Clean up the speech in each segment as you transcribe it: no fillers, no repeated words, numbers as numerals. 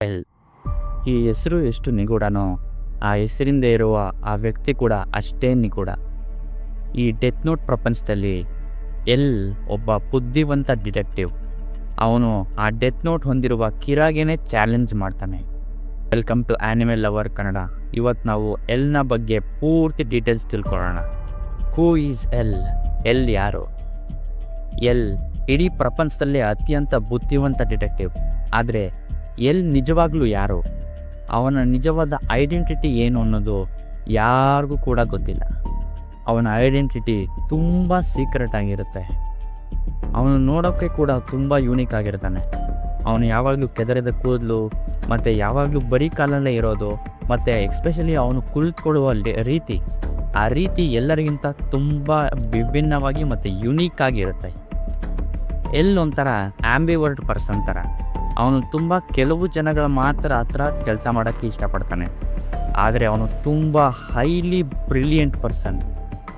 L. ಈ ಹೆಸರು ಎಷ್ಟು ನಿಗೂಢನೋ ಆ ಹೆಸರಿಂದ ಇರುವ ಆ ವ್ಯಕ್ತಿ ಕೂಡ ಅಷ್ಟೇ ನಿಗೂಢ. ಈ ಡೆತ್ ನೋಟ್ ಪ್ರಪಂಚದಲ್ಲಿ ಎಲ್ ಒಬ್ಬ ಬುದ್ಧಿವಂತ ಡಿಟೆಕ್ಟಿವ್. ಅವನು ಆ ಡೆತ್ ನೋಟ್ ಹೊಂದಿರುವ ಕಿರಾಗೇನೆ ಚಾಲೆಂಜ್ ಮಾಡ್ತಾನೆ. Welcome to animal lover Kannada. ಇವತ್ತು ನಾವು ಎಲ್ನ ಬಗ್ಗೆ ಪೂರ್ತಿ ಡೀಟೇಲ್ಸ್ ತಿಳ್ಕೊಳ್ಳೋಣ. Who is L? ಎಲ್ ಯಾರು? ಎಲ್ ಇಡೀ ಪ್ರಪಂಚದಲ್ಲೇ ಅತ್ಯಂತ ಬುದ್ಧಿವಂತ ಡಿಟೆಕ್ಟಿವ್. ಆದರೆ ಎಲ್ ನಿಜವಾಗ್ಲೂ ಯಾರು? ಅವನ ನಿಜವಾದ ಐಡೆಂಟಿಟಿ ಏನು ಅನ್ನೋದು ಯಾರಿಗೂ ಕೂಡ ಗೊತ್ತಿಲ್ಲ. ಅವನ ಐಡೆಂಟಿಟಿ ತುಂಬ ಸೀಕ್ರೆಟ್ ಆಗಿರುತ್ತೆ. ಅವನು ನೋಡೋಕ್ಕೆ ಕೂಡ ತುಂಬ ಯೂನಿಕ್ ಆಗಿರ್ತಾನೆ. ಅವನು ಯಾವಾಗಲೂ ಕೆದರಿದ ಕೂದಲು ಮತ್ತು ಯಾವಾಗಲೂ ಬರೀ ಕಾಲಲ್ಲೇ ಇರೋದು, ಮತ್ತು ಎಕ್ಸ್ಪೆಷಲಿ ಅವನು ಕುಳಿತುಕೊಳ್ಳುವ ರೀತಿ, ಆ ರೀತಿ ಎಲ್ಲರಿಗಿಂತ ತುಂಬ ವಿಭಿನ್ನವಾಗಿ ಮತ್ತು ಯುನೀಕ್ ಆಗಿರುತ್ತೆ. ಎಲ್ ಒಂಥರ ಆಂಬಿವರ್ಟ್ ಪರ್ಸನ್ ಥರ. ಅವನು ತುಂಬ ಕೆಲವು ಜನಗಳ ಮಾತ್ರ ಹತ್ರ ಕೆಲಸ ಮಾಡೋಕ್ಕೆ ಇಷ್ಟಪಡ್ತಾನೆ. ಆದರೆ ಅವನು ತುಂಬ ಹೈಲಿ ಬ್ರಿಲಿಯಂಟ್ ಪರ್ಸನ್.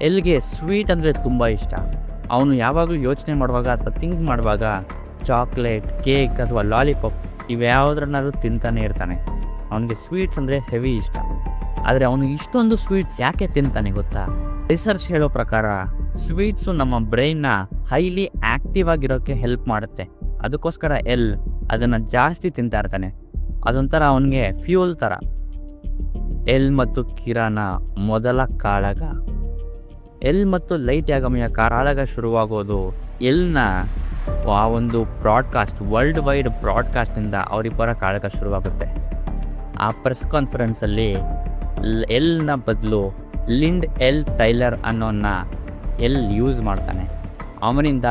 ಎಲ್ಗೆ ಸ್ವೀಟ್ ಅಂದರೆ ತುಂಬ ಇಷ್ಟ. ಅವನು ಯಾವಾಗಲೂ ಯೋಚನೆ ಮಾಡುವಾಗ ಅಥವಾ ಥಿಂಕ್ ಮಾಡುವಾಗ ಚಾಕ್ಲೇಟ್, ಕೇಕ್ ಅಥವಾ ಲಾಲಿಪಾಪ್ ಇವ್ಯಾವುದ್ರನ್ನಾದ್ರೂ ತಿಂತಾನೆ ಇರ್ತಾನೆ. ಅವನಿಗೆ ಸ್ವೀಟ್ಸ್ ಅಂದರೆ ಹೆವಿ ಇಷ್ಟ. ಆದರೆ ಅವನು ಇಷ್ಟೊಂದು ಸ್ವೀಟ್ಸ್ ಯಾಕೆ ತಿಂತಾನೆ ಗೊತ್ತಾ? ರಿಸರ್ಚ್ ಹೇಳೋ ಪ್ರಕಾರ ಸ್ವೀಟ್ಸು ನಮ್ಮ ಬ್ರೈನ್ನ ಹೈಲಿ ಆ್ಯಕ್ಟಿವ್ ಆಗಿರೋಕ್ಕೆ ಹೆಲ್ಪ್ ಮಾಡುತ್ತೆ. ಅದಕ್ಕೋಸ್ಕರ ಎಲ್ ಅದನ್ನು ಜಾಸ್ತಿ ತಿಂತಾ ಇರ್ತಾನೆ. ಅದೊಂಥರ ಅವನಿಗೆ ಫ್ಯೂಲ್ ಥರ. ಎಲ್ ಮತ್ತು ಕಿರಾನ ಮೊದಲ ಕಾಳಗ. ಎಲ್ ಮತ್ತು ಲೈಟ್ ಯಾಗಮಿಯ ಕಾಳಗ ಶುರುವಾಗೋದು ಎಲ್ನ ಆ ಒಂದು ಬ್ರಾಡ್ಕಾಸ್ಟ್, ವರ್ಲ್ಡ್ ವೈಡ್ ಬ್ರಾಡ್ಕಾಸ್ಟಿಂದ ಅವರಿಬ್ಬರ ಕಾಳಗ ಶುರುವಾಗುತ್ತೆ. ಆ ಪ್ರೆಸ್ ಕಾನ್ಫರೆನ್ಸಲ್ಲಿ ಎಲ್ನ ಬದಲು ಲಿಂಡ್ ಎಲ್ ಟೈಲರ್ ಅನ್ನೋನ್ನ ಎಲ್ ಯೂಸ್ ಮಾಡ್ತಾನೆ. ಅವನಿಂದ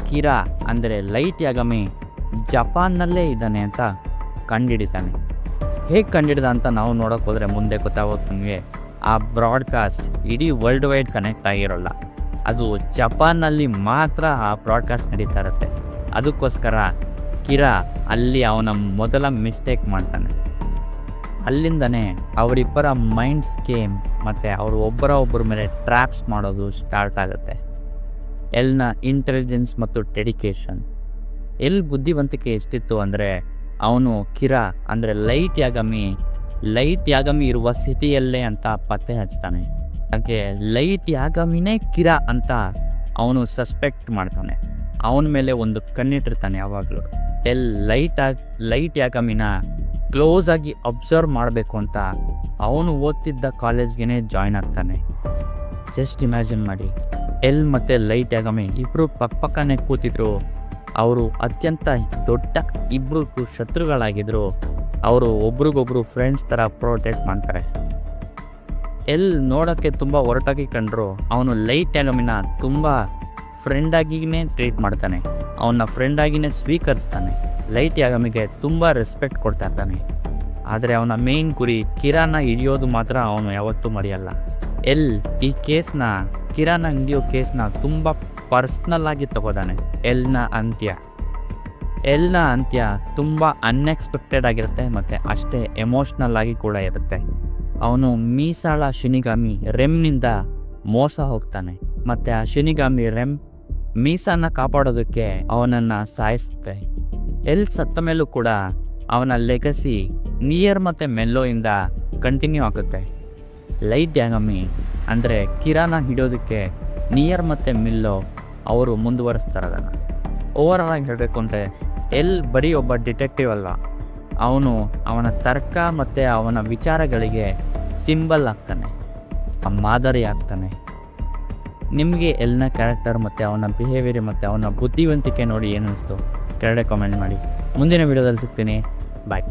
ಕಿರಾ ಅಂದರೆ ಲೈಟ್ ಯಾಗಮಿ ಜಪಾನ್ನಲ್ಲೇ ಇದ್ದಾನೆ ಅಂತ ಕಂಡುಹಿಡಿತಾನೆ. ಹೇಗೆ ಕಂಡುಹಿಡ್ದ ಅಂತ ನಾವು ನೋಡೋಕೆ ಹೋದರೆ ಮುಂದೆ ಗೊತ್ತಾಗೋದು ನಮಗೆ. ಆ ಬ್ರಾಡ್ಕಾಸ್ಟ್ ಇಡೀ ವರ್ಲ್ಡ್ ವೈಡ್ ಕನೆಕ್ಟ್ ಆಗಿರೋಲ್ಲ. ಅದು ಜಪಾನ್ನಲ್ಲಿ ಮಾತ್ರ ಆ ಬ್ರಾಡ್ಕಾಸ್ಟ್ ನಡೀತಾ ಇರುತ್ತೆ. ಅದಕ್ಕೋಸ್ಕರ ಕಿರಾ ಅಲ್ಲಿ ಅವನ ಮೊದಲ ಮಿಸ್ಟೇಕ್ ಮಾಡ್ತಾನೆ. ಅಲ್ಲಿಂದನೇ ಅವರಿಬ್ಬರ ಮೈಂಡ್ಸ್ ಗೇಮ್ ಮತ್ತು ಅವರು ಒಬ್ಬರ ಮೇಲೆ ಟ್ರ್ಯಾಪ್ಸ್ ಮಾಡೋದು ಸ್ಟಾರ್ಟ್ ಆಗುತ್ತೆ. ಎಲ್ನ ಇಂಟೆಲಿಜೆನ್ಸ್ ಮತ್ತು ಡೆಡಿಕೇಶನ್. ಎಲ್ ಬುದ್ಧಿವಂತಿಕೆ ಎಷ್ಟಿತ್ತು ಅಂದರೆ ಅವನು ಕಿರಾ ಅಂದರೆ ಲೈಟ್ ಯಾಗಮಿ ಇರುವ ಸಿಟಿಯಲ್ಲೇ ಅಂತ ಪತ್ತೆ ಹಚ್ತಾನೆ. ಹಾಗೆ ಲೈಟ್ ಯಾಗಮಿನೇ ಕಿರಾ ಅಂತ ಅವನು ಸಸ್ಪೆಕ್ಟ್ ಮಾಡ್ತಾನೆ. ಅವನ ಮೇಲೆ ಒಂದು ಕಣ್ಣಿಟ್ಟಿರ್ತಾನೆ ಯಾವಾಗಲೂ. ಎಲ್ ಲೈಟ್ ಯಾಗಮಿನ ಕ್ಲೋಸ್ ಆಗಿ ಅಬ್ಸರ್ವ್ ಮಾಡಬೇಕು ಅಂತ ಅವನು ಓದ್ತಿದ್ದ ಕಾಲೇಜ್ಗೆ ಜಾಯ್ನ್ ಆಗ್ತಾನೆ. ಜಸ್ಟ್ ಇಮ್ಯಾಜಿನ್ ಮಾಡಿ, ಎಲ್ ಮತ್ತು ಲೈಟ್ ಯಾಗಮಿ ಇಬ್ಬರು ಪಕ್ಕನೇ ಕೂತಿದ್ರು. ಅವರು ಅತ್ಯಂತ ದೊಡ್ಡ ಇಬ್ಬರು ಶತ್ರುಗಳಾಗಿದ್ದರು. ಅವರು ಒಬ್ರಿಗೊಬ್ರು ಫ್ರೆಂಡ್ಸ್ ಥರ ಪ್ರೊಟೆಕ್ಟ್ ಮಾಡ್ತಾರೆ. ಎಲ್ ನೋಡೋಕ್ಕೆ ತುಂಬ ಒರಟಾಗಿ ಕಂಡ್ರು ಅವನು ಲೈಟ್ ಯಾಗಮಿನ ತುಂಬ ಫ್ರೆಂಡಾಗಿಯೇ ಟ್ರೀಟ್ ಮಾಡ್ತಾನೆ. ಅವನ್ನ ಫ್ರೆಂಡಾಗಿಯೇ ಸ್ವೀಕರಿಸ್ತಾನೆ. ಲೈಟ್ ಯಾಗಮಿಗೆ ತುಂಬ ರೆಸ್ಪೆಕ್ಟ್ ಕೊಡ್ತಾ ಇರ್ತಾನೆ. ಆದರೆ ಅವನ ಮೇನ್ ಗುರಿ ಕಿರಾನ ಹಿಡಿಯೋದು ಮಾತ್ರ ಅವನು ಯಾವತ್ತೂ ಮರೆಯಲ್ಲ. ಎಲ್ ಈ ಕಿರಾನ ಹಿಡಿಯೋ ಕೇಸ್ನ ತುಂಬ ಪರ್ಸ್ನಲ್ ಆಗಿ ತಗೋದಾನೆ. ಎಲ್ನ ಅಂತ್ಯ ತುಂಬ ಅನ್ಎಕ್ಸ್ಪೆಕ್ಟೆಡ್ ಆಗಿರುತ್ತೆ ಮತ್ತು ಅಷ್ಟೇ ಎಮೋಷ್ನಲ್ ಆಗಿ ಕೂಡ ಇರುತ್ತೆ. ಅವನು ಮೀಸಾಳ ಶಿನಿಗಾಮಿ ರೆಮ್ನಿಂದ ಮೋಸ ಹೋಗ್ತಾನೆ ಮತ್ತು ಆ ಶಿನಿಗಾಮಿ ರೆಮ್ ಮೀಸಾನ ಕಾಪಾಡೋದಕ್ಕೆ ಅವನನ್ನು ಸಾಯಿಸುತ್ತೆ. ಎಲ್ ಸತ್ತ ಮೇಲೂ ಕೂಡ ಅವನ ಲೆಗಸಿ ನಿಯರ್ ಮತ್ತು ಮೆಲ್ಲೋಯಿಂದ ಕಂಟಿನ್ಯೂ ಆಗುತ್ತೆ. ಲೈಟ್ ಯಾಗಮಿ ಅಂದರೆ ಕಿರಾನ ಹಿಡಿಯೋದಕ್ಕೆ ನಿಯರ್ ಮತ್ತು ಮಿಲ್ಲೋ ಅವರು ಮುಂದುವರಿಸ್ತಾರೆ ಅದನ್ನು. ಓವರಾಲ್ ಆಗಿ ಹೇಳಬೇಕು ಅಂದರೆ ಎಲ್ ಬರೀ ಒಬ್ಬ ಡಿಟೆಕ್ಟಿವ್ ಅಲ್ಲ, ಅವನ ತರ್ಕ ಮತ್ತು ಅವನ ವಿಚಾರಗಳಿಗೆ ಸಿಂಬಲ್ ಆಗ್ತಾನೆ, ಮಾದರಿ ಆಗ್ತಾನೆ. ನಿಮಗೆ ಎಲ್ನ ಕ್ಯಾರೆಕ್ಟರ್ ಮತ್ತು ಅವನ ಬಿಹೇವಿಯರ್ ಮತ್ತು ಅವನ ಬುದ್ಧಿವಂತಿಕೆ ನೋಡಿ ಏನು ಅನಿಸ್ತು ಕೆಳಗಡೆ ಕಾಮೆಂಟ್ ಮಾಡಿ. ಮುಂದಿನ ವಿಡಿಯೋದಲ್ಲಿ ಸಿಗ್ತೀನಿ. ಬಾಯ್.